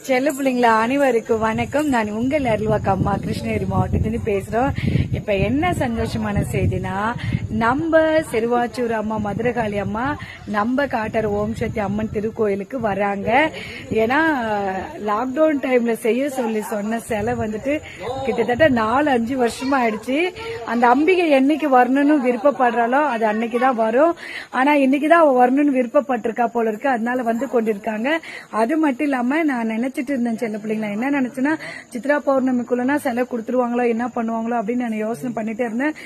செல்ல பிள்ளைங்களா அனைவருக்கும் வணக்கம். நான் உங்கள் அருள்வாக்கு அம்மா கிருஷ்ணகிரி மாவட்டத்திலிருந்து பேசுறோம். இப்ப என்ன சந்தோஷமான செய்தினா, நம்ம செருவாச்சூர் அம்மா மதுரகாளி அம்மா நம்ம காட்டர் ஓம் சக்தி அம்மன் திருக்கோயிலுக்கு வராங்க. ஏன்னா லாக்டவுன் டைம்ல செய்ய சொல்லி சொன்ன சிலை வந்துட்டு கிட்டத்தட்ட 4-5 வருஷமா ஆயிடுச்சு. அந்த அம்பிகை என்னைக்கு வரணும்னு விருப்பப்படுறாளோ அது அன்னைக்குதான் வரும். ஆனா இன்னைக்குதான் வரணும்னு விருப்பப்பட்டிருக்கா போல இருக்கு. அதனால வந்து கொண்டிருக்காங்க. அது மட்டும் இல்லாம நான் நினைச்சிட்டு இருந்தேன் செல்ல பிள்ளைங்களா, என்ன நினைச்சேன்னா சித்ரா பௌர்ணமிக்குள்ளனா சிலை கொடுத்துருவாங்களோ என்ன பண்ணுவாங்களோ அப்படின்னு நான் யோசனை பண்ணிட்டே இருந்தேன்.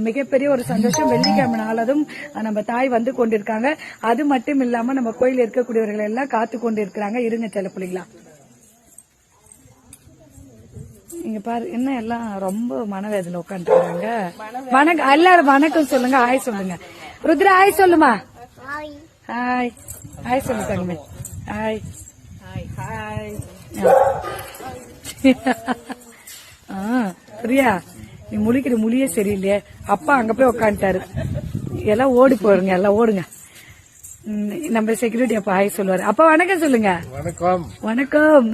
மிகப்பெரிய ஒரு சந்தோஷம். வெள்ளிக்கிழமை நாளதும் நம்ம தாய் வந்து கொண்டிருக்காங்க. அது மட்டும் இல்லாம நம்ம கோயில் இருக்கக்கூடியவர்கள் எல்லாம் காத்து கொண்டிருக்கிறாங்க. இருங்க செல்ல பிள்ளைங்களா, இங்க பாரு என்ன எல்லாம் ரொம்ப மனவேதனை உட்காந்துருக்காங்க. வணக்கம் எல்லாரும், வணக்கம் சொல்லுங்க, ஹாய் சொல்லுங்க. ருத்ரா ஹாய் சொல்லுமா. ஹாய் ஹாய் சொல்லு தங்கமே. Hi hi. பிரியா, நீ முழிக்கிற முழியே சரியில்லையே. அப்பா அங்க போய் உட்காந்துட்டாரு. எல்லாம் ஓடி போயிருங்க, எல்லாம் ஓடுங்க. நம்ம செக்யூரிட்டி அப்பா ஹாய் சொல்லுவாரு. அப்பா வணக்கம் சொல்லுங்க. வணக்கம். வணக்கம்.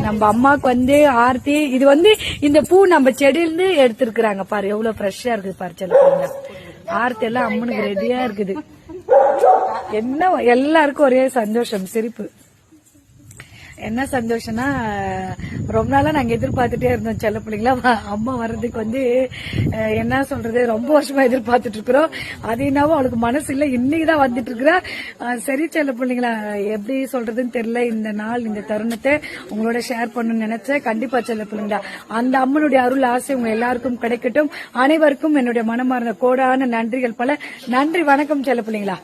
நம்ம அம்மாக்கு வந்து ஆர்த்தி, இது வந்து இந்த பூ நம்ம செடியிலிருந்து எடுத்திருக்கிறாங்க பாரு, எவ்வளவு ஃப்ரெஷ்ஷா இருக்குது பாரு சொல்லுங்க. ஆர்த்தி எல்லாம் அம்மனுக்கு ரெடியா இருக்குது. என்ன எல்லாருக்கும் ஒரே சந்தோஷம், சிரிப்பு. என்ன சந்தோஷம்னா, ரொம்ப நாளா நாங்க எதிர்பார்த்துட்டே இருந்தோம் செல்ல பிள்ளைங்களா. அம்மா வர்றதுக்கு வந்து என்ன சொல்றது, ரொம்ப வருஷமா எதிர்பார்த்துட்டு இருக்கிறோம். அது என்னவோ அவளுக்கு மனசு இல்ல, இன்னைக்குதான் வந்துட்டு இருக்கிறா. சரி செல்ல பிள்ளைங்களா, எப்படி சொல்றதுன்னு தெரியல. இந்த நாள் இந்த தருணத்தை உங்களோட ஷேர் பண்ணணும்னு நினைச்சேன். கண்டிப்பா செல்ல பிள்ளைங்களா, அந்த அம்மனுடைய அருள் ஆசை உங்க எல்லாருக்கும் கிடைக்கட்டும். அனைவருக்கும் என்னுடைய மனமார்ந்த கோடான நன்றிகள் பல. நன்றி, வணக்கம் செல்ல பிள்ளைங்களா.